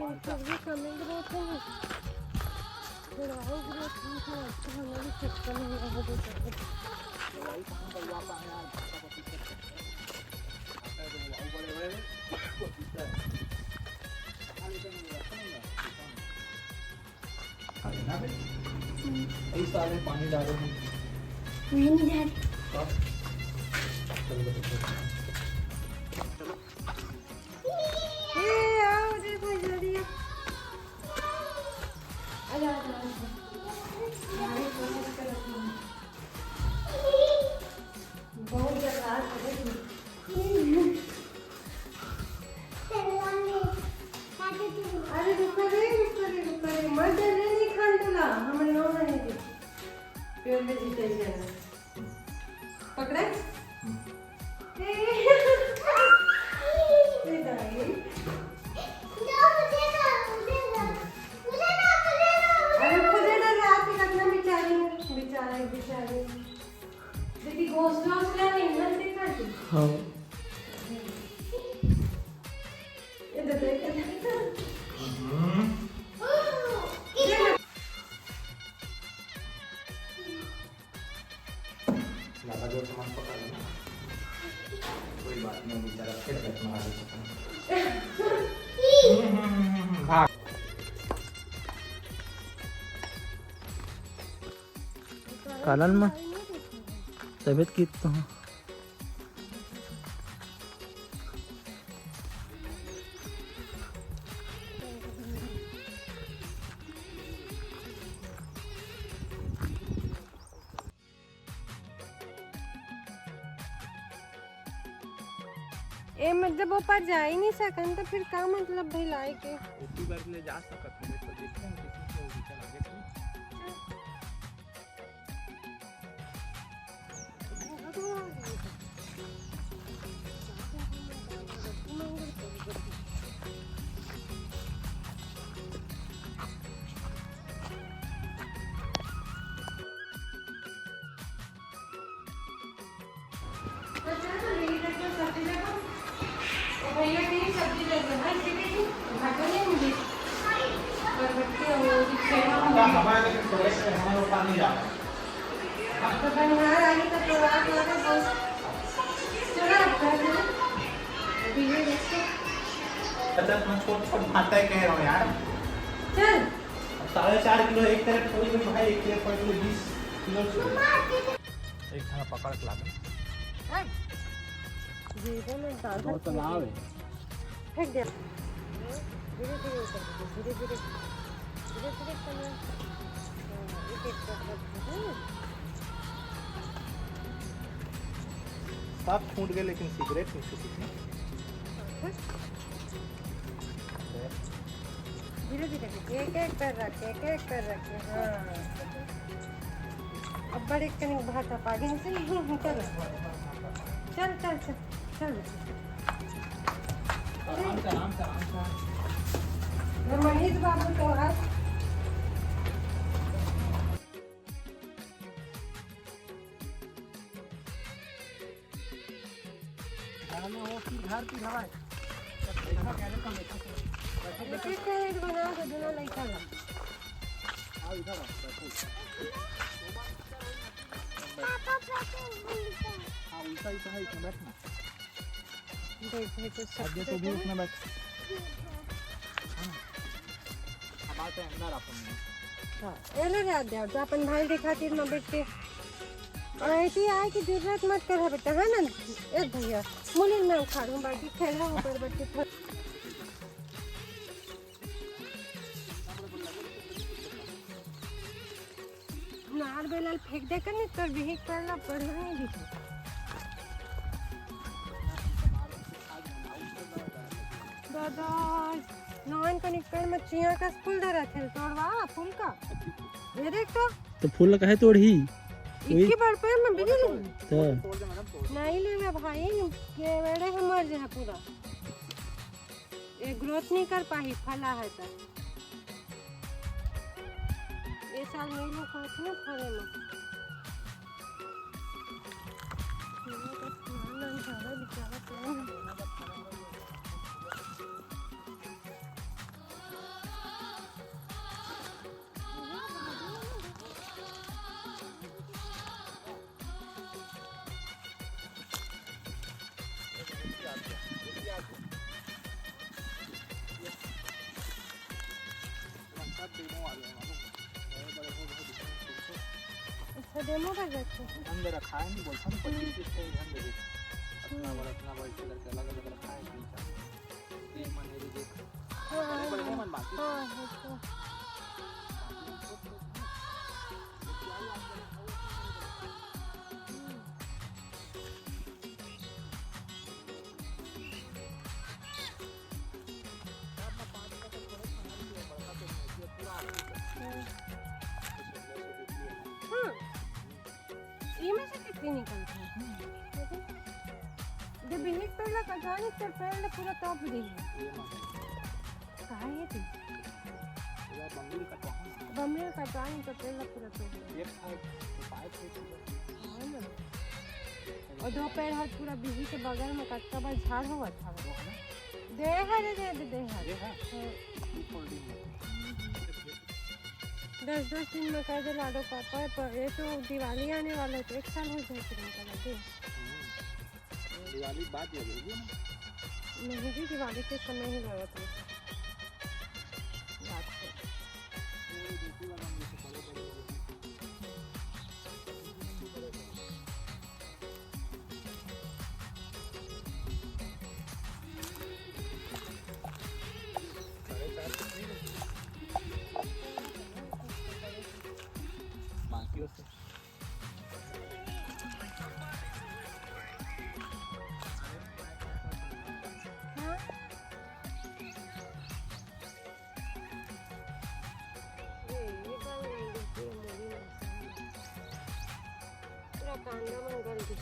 लेकिन फिर भी कमी ग्रोथ है। थोड़ा और ग्रोथ थोड़ा अच्छा होना भी चक्कर नहीं लगा देता। इस साल में पानी डालो नहीं जा पकड़ा हाँ ज़्यादा जोर से मत पकड़ लेना, कोई बात नहीं, बेचारा फिर बैठ मारा दे सकता। भाग कालन में तबीयत की तो ए मतलब ऊपर जा ही नहीं सकन तो फिर का मतलब भाई लाए के उसी बार ले जा सकत है तो देखते हैं किसी से चल आगे भैया की सब्जी ले लो है ठीक है भागो नहीं मुझे और बच्चे वो खेलना हमारे लेकिन थोड़े से हमारे पानी जा तो बनवार आगे का तो रात लगा बस चला अभी ये देखो अच्छा तुम छोट छोट भाता कह रहे हो यार चल 4.5 किलो एक तरफ थोड़ी में भाई 1 किलो 20 किलो एक खाना पकड़ के लागे जीरो में डाल और तो ना आवे फेंक दे धीरे धीरे उतर धीरे धीरे करना एक एक कर सब छूट गए लेकिन सिगरेट नहीं छूटी धीरे धीरे एक एक कर रखे हाँ अब बड़े कनिक भाता पागे से चल चल चल चल चल आराम से मनीष बाबू तो आज घर की हवा बना दो दोनों लड़का आओ इधर हाँ उल्टा ही है इसमें बैठना आगे तो भी उसमें बैठ अब आते हैं अंदर अपन हाँ एलो याद दे जो अपन भाई दिखा तीर में बैठ के और ऐसी आए कि जरूरत मत कर बेटा है ना एक भैया मुझे मैं उखाड़ूं बाकी खेला ऊपर बैठ नार बेलाल फेंक दे कर नहीं तो भी करना पड़ नहीं दिखे दादा नॉन का निकल में चिया का फूल धरा थे तोड़वा फूल का ये देख तो फूल का है तोड़ी इक्की बार पे मैं बिजली तो नहीं ले भाई ये वेड़े हम मर जाए पूरा ये ग्रोथ नहीं कर पाई फला है तो ये साल नहीं लोग खाते ना फले में अच्छा डेमो कर रखे अंदर रखा है, नहीं बोलता हूँ 25 पीस का ध्यान दे इतना बड़ा करके अलग अलग रखा है 3-4 ये मन मेरी देख बड़े बड़े मन बाकी में से कितनी निकलती है जब एक पहला कजानी तर पहले पूरा टॉप दी है कहाँ है थी बम्बे का कजानी तो पहला पूरा टॉप एक पाइप है ना और दो पैर हाथ पूरा बिजली के बगल में कच्चा बार झाड़ हुआ था दे हरे 10 दिन में कर दे लाडो पापा पर ये तो दिवाली आने वाला है तो 1 साल हो जाए फिर उनका लगे दिवाली बाद लगेगी ना नहीं जी दिवाली के समय ही लगा था कांदा मंगल दी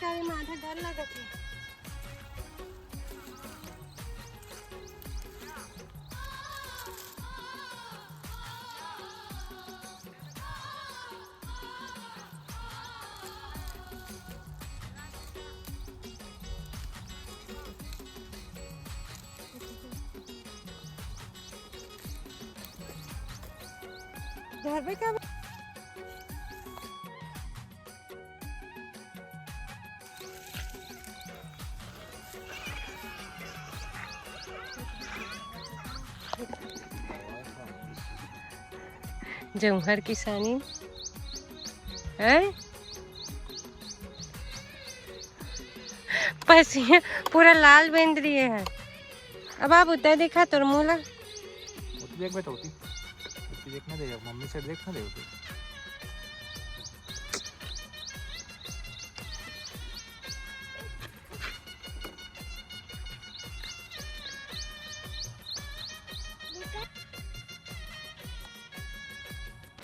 तारे माथा डर लगा थे घर पे क्या जमहर किसानी है पसीना पूरा लाल बेंद रही है अब आप उतना देखा तो मूला देख बेटा होती देखना दे मम्मी से देखना दे होती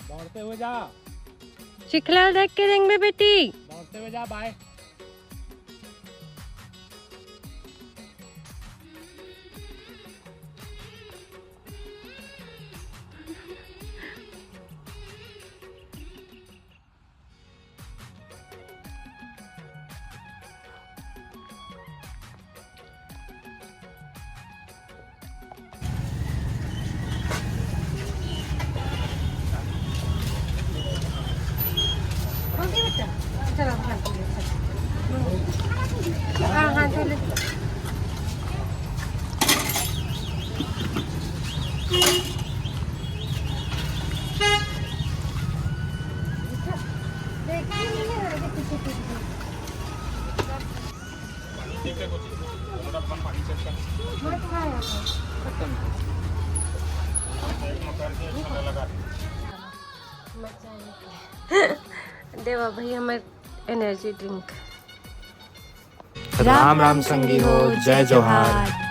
दौड़ते हुए जा चिखलाल देख के देंगे बेटी दौड़ते हुए जा बाय हाँ हाँ चलो देवा भाई हमारे एनर्जी ड्रिंक राम राम संगी हो जय जोहार।